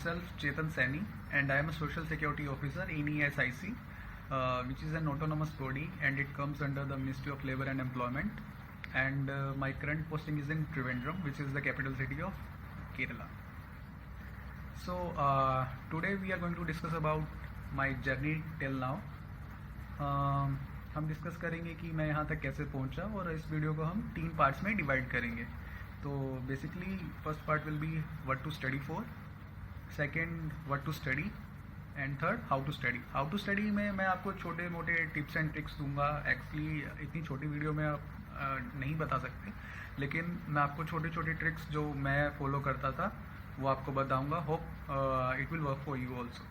myself Chetan Saini, and I am a Social Security Officer in ESIC, which is an autonomous body and it comes under the Ministry of Labour and Employment. And my current posting is in Trivandrum, which is the capital city of Kerala. So today we are going to discuss about my journey till now. हम discuss करेंगे कि मैं यहाँ तक कैसे पहुँचा और इस वीडियो को हम 3 पार्ट्स में डिवाइड करेंगे. तो basically first part will be what to study for, second what to study and third how to study. How to study में मैं आपको छोटे मोटे टिप्स एंड ट्रिक्स दूंगा. एक्चुअली इतनी छोटी वीडियो में आप नहीं बता सकते, लेकिन मैं आपको छोटे छोटे ट्रिक्स जो मैं फॉलो करता था वो आपको बताऊंगा. Hope it will work for you also.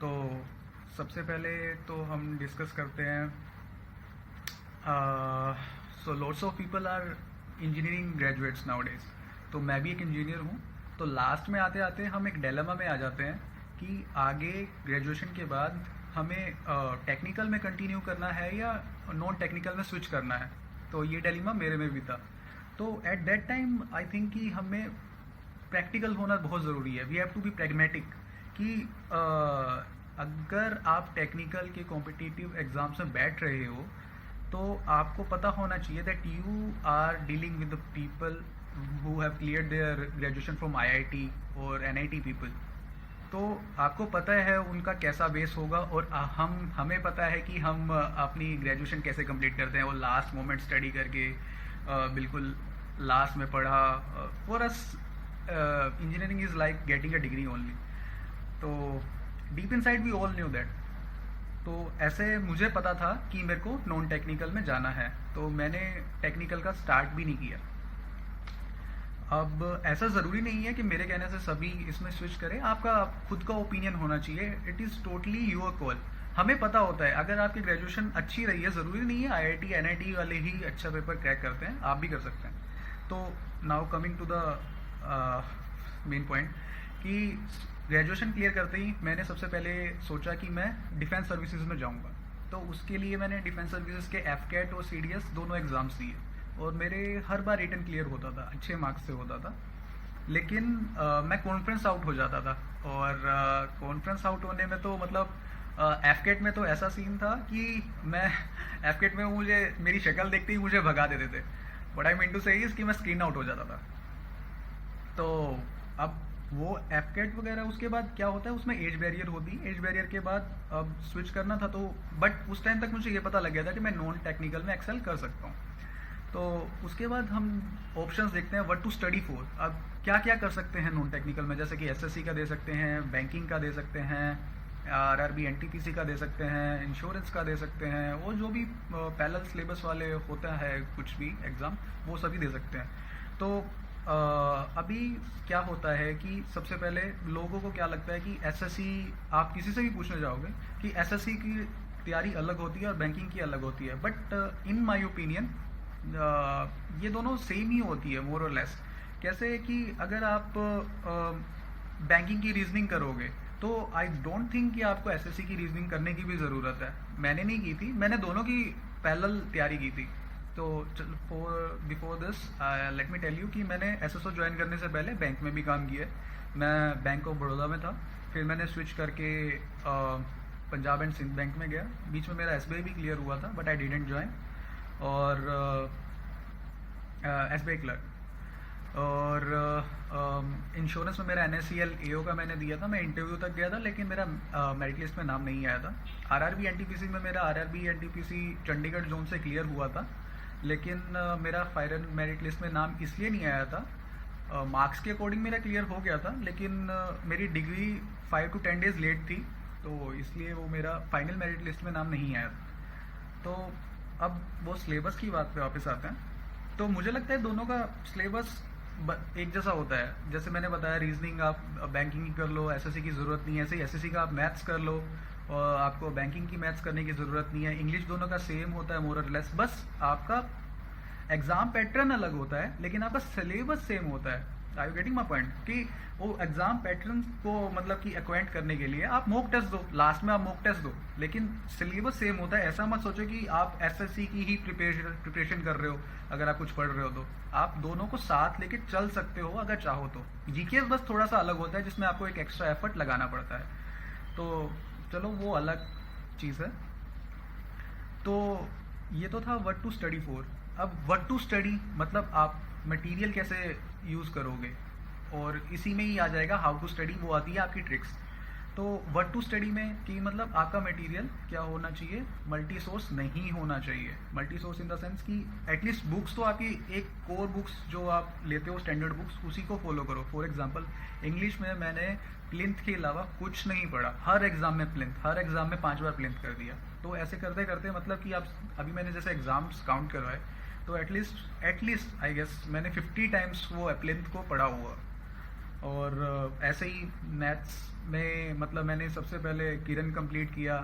तो सबसे पहले तो हम डिस्कस करते हैं. So lots of people are engineering graduates nowadays. तो मैं भी एक इंजीनियर हूँ. तो लास्ट में आते आते हम एक डिलेमा में आ जाते हैं कि आगे ग्रेजुएशन के बाद हमें टेक्निकल में कंटिन्यू करना है या नॉन टेक्निकल में स्विच करना है. तो ये डिलेमा मेरे में भी था. तो at that time I think कि हमें प्रैक्टिकल होना बहुत ज़रूरी है. We have to be pragmatic कि अगर आप टेक्निकल के कॉम्पिटिटिव एग्जाम्स में बैठ रहे हो तो आपको पता होना चाहिए that you are dealing with the people who have cleared their graduation from IIT और एनआईटी पीपल. तो आपको पता है उनका कैसा बेस होगा और हमें पता है कि हम अपनी ग्रेजुएशन कैसे कंप्लीट करते हैं. वो लास्ट मोमेंट स्टडी करके बिल्कुल लास्ट में पढ़ा. For us engineering is like getting a degree only. तो deep inside we all knew that. तो ऐसे मुझे पता था कि मेरे को नॉन टेक्निकल में जाना है, तो मैंने टेक्निकल का स्टार्ट भी नहीं किया. अब ऐसा ज़रूरी नहीं है कि मेरे कहने से सभी इसमें स्विच करें. आपका खुद का ओपिनियन होना चाहिए. It is totally your call. हमें पता होता है अगर आपकी ग्रेजुएशन अच्छी रही है, ज़रूरी नहीं है आईआईटी एनआईटी वाले ही अच्छा पेपर क्रैक करते हैं, आप भी कर सकते हैं. तो now coming to the main point कि ग्रेजुएशन क्लियर करते ही मैंने सबसे पहले सोचा कि मैं डिफेंस सर्विसेज में जाऊंगा. तो उसके लिए मैंने डिफेंस सर्विसेज के एफकेट और सीडीएस दोनों एग्ज़ाम्स दिए और मेरे हर बार रिटन क्लियर होता था, अच्छे मार्क्स से होता था. लेकिन मैं कॉन्फ्रेंस आउट हो जाता था. और कॉन्फ्रेंस आउट होने में तो मतलब एफकेट में तो ऐसा सीन था कि मैं एफकेट में मुझे मेरी शक्ल देखते ही मुझे भगा देते थे. व्हाट आई मीन टू से इज कि मैं स्क्रीन आउट हो जाता था. तो अब वो एफकेट वगैरह उसके बाद क्या होता है, उसमें एज बैरियर होती है. एज बैरियर के बाद अब स्विच करना था. तो बट उस टाइम तक मुझे ये पता लग गया था कि मैं नॉन टेक्निकल में एक्सेल कर सकता हूँ. तो उसके बाद हम ऑप्शंस देखते हैं व्हाट टू स्टडी फॉर. अब क्या क्या कर सकते हैं नॉन टेक्निकल में, जैसे कि एसएससी का दे सकते हैं, बैंकिंग का दे सकते हैं, आरआरबी एनटीपीसी का दे सकते हैं, इंश्योरेंस का दे सकते हैं, और जो भी पैरेलल सिलेबस वाले होता है कुछ भी एग्ज़ाम वो सभी दे सकते हैं. तो अभी क्या होता है कि सबसे पहले लोगों को क्या लगता है कि एसएससी, आप किसी से भी पूछने जाओगे कि एसएससी की तैयारी अलग होती है और बैंकिंग की अलग होती है. बट इन माय ओपिनियन ये दोनों सेम ही होती है मोर और लेस. कैसे कि अगर आप बैंकिंग की रीजनिंग करोगे तो आई डोंट थिंक कि आपको एसएससी की रीजनिंग करने की भी ज़रूरत है. मैंने नहीं की थी, मैंने दोनों की पैरेलल तैयारी की थी. तो before this let me tell you कि मैंने एसएसओ ज्वाइन करने से पहले बैंक में भी काम किया है. मैं बैंक ऑफ बड़ौदा में था, फिर मैंने स्विच करके पंजाब एंड सिंध बैंक में गया. बीच में मेरा एसबीआई भी क्लियर हुआ था बट आई डिडंट ज्वाइन. और एसबीआई क्लर्क. और इंश्योरेंस में मेरा एनएससीएल एओ का मैंने दिया था. मैं इंटरव्यू तक गया था लेकिन मेरा मेरिट लिस्ट में नाम नहीं आया था. आरआरबी एनटीपीसी में मेरा आरआरबी एनटीपीसी चंडीगढ़ जोन से क्लियर हुआ था, लेकिन मेरा फाइनल मेरिट लिस्ट में नाम इसलिए नहीं आया था. मार्क्स के अकॉर्डिंग मेरा क्लियर हो गया था, लेकिन मेरी डिग्री 5 to 10 डेज लेट थी, तो इसलिए वो मेरा फाइनल मेरिट लिस्ट में नाम नहीं आया था. तो अब वो सिलेबस की बात पे वापस आते हैं. तो मुझे लगता है दोनों का सिलेबस एक जैसा होता है. जैसे मैंने बताया रीजनिंग आप बैंकिंग की कर लो, एसएससी की ज़रूरत नहीं है. ऐसे ही एसएससी का आप मैथ्स कर लो और आपको बैंकिंग की मैथ्स करने की ज़रूरत नहीं है. इंग्लिश दोनों का सेम होता है मोर और लेस. बस आपका एग्ज़ाम पैटर्न अलग होता है लेकिन आपका सिलेबस सेम होता है. Are you getting my point? कि वो एग्जाम पैटर्न को मतलब कि एक्वाइंट करने के लिए आप मॉक टेस्ट दो, लास्ट में आप मॉक टेस्ट दो, लेकिन सिलेबस सेम होता है। ऐसा मत सोचो कि आप एसएससी की ही प्रिपरेशन कर रहे हो अगर आप कुछ पढ़ रहे हो, तो आप दोनों को साथ लेके चल सकते हो अगर चाहो तो। जीके बस थोड़ा सा अलग होता है जिसमें आपको एक एक्स्ट्रा एफर्ट लगाना पड़ता है, तो चलो वो अलग चीज़ है। तो ये तो था व्हाट टू स्टडी फॉर। अब व्हाट टू स्टडी मतलब आप मटेरियल कैसे यूज़ करोगे, और इसी में ही आ जाएगा हाउ टू स्टडी, वो आती है आपकी ट्रिक्स। तो व्हाट टू स्टडी में कि मतलब आपका मटेरियल क्या होना चाहिए, मल्टी सोर्स नहीं होना चाहिए। Multi source in the sense कि एटलीस्ट बुक्स तो आपकी एक कोर बुक्स जो आप लेते हो स्टैंडर्ड बुक्स, उसी को फॉलो करो। फॉर एग्जांपल इंग्लिश में मैंने प्लिंथ के अलावा कुछ नहीं पढ़ा, हर एग्जाम में प्लिंथ, हर एग्जाम में 5 बार प्लिंथ कर दिया। तो ऐसे करते करते मतलब कि आप अभी मैंने जैसे एग्जाम्स काउंट करवाए तो एटलीस्ट आई गेस मैंने 50 टाइम्स वो प्लिंथ को पढ़ा हुआ। और ऐसे ही मैथ्स में मतलब मैंने सबसे पहले किरण कंप्लीट किया,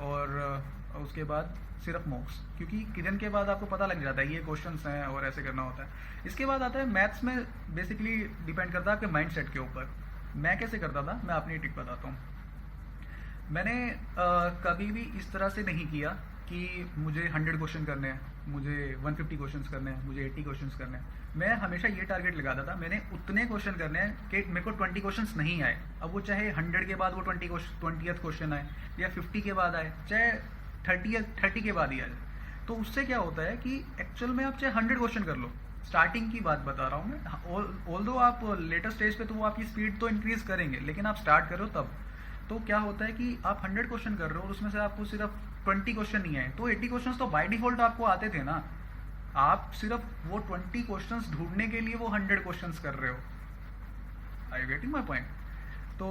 और उसके बाद सिर्फ मॉक्स, क्योंकि किरण के बाद आपको पता लग जाता है ये क्वेश्चंस हैं और ऐसे करना होता है। इसके बाद आता है मैथ्स में बेसिकली डिपेंड करता है आपके माइंड सेट के ऊपर। मैं कैसे करता था, मैं अपनी टिप बताता हूँ। मैंने कभी भी इस तरह से नहीं किया कि मुझे 100 क्वेश्चन करने हैं, मुझे 150 क्वेश्चंस करने हैं, मुझे 80 क्वेश्चंस करने हैं। मैं हमेशा ये टारगेट लगाता था मैंने उतने क्वेश्चन करने हैं कि मेरे को 20 क्वेश्चंस नहीं आए। अब वो चाहे 100 के बाद वो 20th क्वेश्चन आए, या 50 के बाद आए, चाहे 30 के बाद ही आ जाए। तो उससे क्या होता है कि एक्चुअल में आप चाहे 100 क्वेश्चन कर लो, स्टार्टिंग की बात बता रहा हूँ मैं, ऑल्दो आप लेटर स्टेज पे तो वो आपकी स्पीड तो इंक्रीज करेंगे, लेकिन आप स्टार्ट करो तब। तो क्या होता है कि आप 100 क्वेश्चन कर रहे हो और उसमें से आपको सिर्फ 20 क्वेश्चन नहीं आए, तो 80 क्वेश्चन तो बाय डिफॉल्ट आपको आते थे ना। आप सिर्फ वो 20 क्वेश्चंस ढूंढने के लिए वो 100 क्वेश्चंस कर रहे हो। Are you getting my point? तो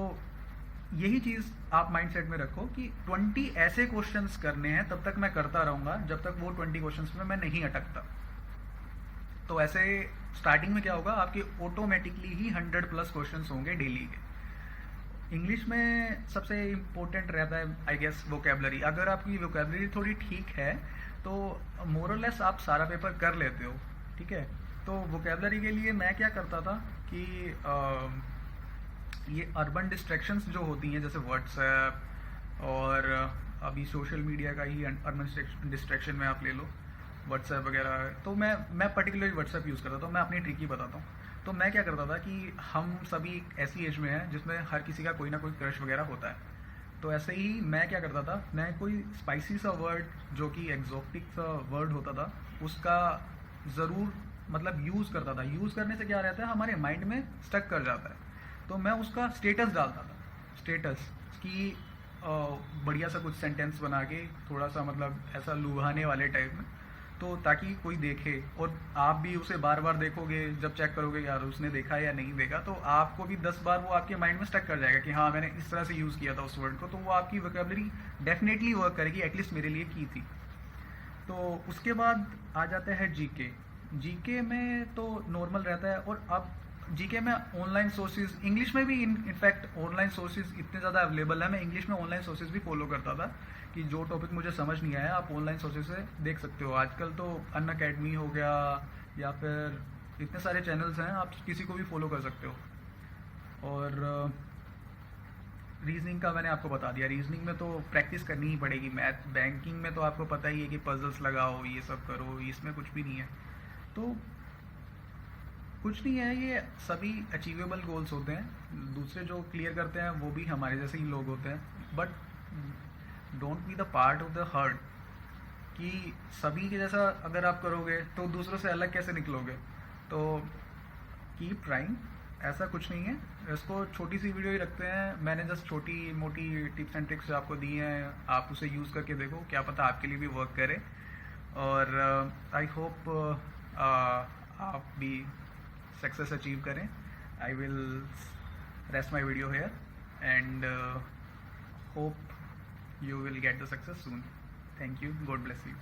यही चीज आप माइंडसेट में रखो कि 20 ऐसे क्वेश्चंस करने हैं, तब तक मैं करता रहूंगा जब तक वो 20 क्वेश्चंस में मैं नहीं अटकता। तो ऐसे स्टार्टिंग में क्या होगा, आपके ऑटोमेटिकली ही 100+ क्वेश्चंस होंगे डेली के। इंग्लिश में सबसे इम्पोर्टेंट रहता है आई गेस वोकेबलरी। अगर आपकी वोकेबलरी थोड़ी ठीक है तो मोरलेस आप सारा पेपर कर लेते हो, ठीक है। तो वोकेबलरी के लिए मैं क्या करता था कि ये अर्बन डिस्ट्रैक्शंस जो होती हैं जैसे व्हाट्सएप, और अभी सोशल मीडिया का ही अर्बन डिस्ट्रैक्शन में आप ले लो व्हाट्सएप वगैरह। तो मैं पर्टिकुलरली व्हाट्सएप यूज़ करता था। मैं अपनी ट्रिक ही बताता हूँ। तो मैं क्या करता था कि हम सभी ऐसी एज में हैं जिसमें हर किसी का कोई ना कोई क्रश वगैरह होता है। तो ऐसे ही मैं क्या करता था, मैं कोई स्पाइसी सा वर्ड जो कि एग्जॉटिक सा वर्ड होता था उसका ज़रूर मतलब यूज़ करता था। यूज़ करने से क्या रहता है, हमारे माइंड में स्टक कर जाता है। तो मैं उसका स्टेटस डालता था, स्टेटस की बढ़िया सा कुछ सेंटेंस बना के, थोड़ा सा मतलब ऐसा लुभाने वाले टाइप में, तो ताकि कोई देखे और आप भी उसे बार बार देखोगे। जब चेक करोगे यार उसने देखा या नहीं देखा, तो आपको भी 10 बार वो आपके माइंड में स्टक कर जाएगा कि हाँ मैंने इस तरह से यूज़ किया था उस वर्ड को। तो वो आपकी वोकैबुलरी डेफिनेटली वर्क करेगी, एटलीस्ट मेरे लिए की थी। तो उसके बाद आ जाता है जीके। जीके में तो नॉर्मल रहता है। और अब जीके में ऑनलाइन सोर्सेज, इंग्लिश में भी इनफैक्ट ऑनलाइन सोर्सेज इतने ज़्यादा अवेलेबल है। मैं इंग्लिश में ऑनलाइन सोर्सेज भी फॉलो करता था कि जो टॉपिक मुझे समझ नहीं आया आप ऑनलाइन सोर्सेज से देख सकते हो। आजकल तो अनअकैडमी हो गया या फिर इतने सारे चैनल्स हैं, आप किसी को भी फॉलो कर सकते हो। और रीजनिंग का मैंने आपको बता दिया। रीजनिंग में तो प्रैक्टिस करनी ही पड़ेगी। मैथ बैंकिंग में तो आपको पता ही है कि पजल्स लगाओ, ये सब करो, इसमें कुछ भी नहीं है। तो कुछ नहीं है, ये सभी अचीवेबल गोल्स होते हैं। दूसरे जो क्लियर करते हैं वो भी हमारे जैसे ही लोग होते हैं। But don't be the part of the heard कि सभी के जैसा अगर आप करोगे तो दूसरों से अलग कैसे निकलोगे। तो कीप ट्राइंग, ऐसा कुछ नहीं है। इसको छोटी सी वीडियो ही रखते हैं। मैंने जस्ट छोटी मोटी टिप्स एंड ट्रिक्स आपको दी हैं, आप उसे यूज़ करके देखो, क्या पता आपके लिए भी वर्क करे। और आई होप आप भी सक्सेस अचीव करें। I will rest my video hair and hope you will get the success soon. Thank you. God bless you.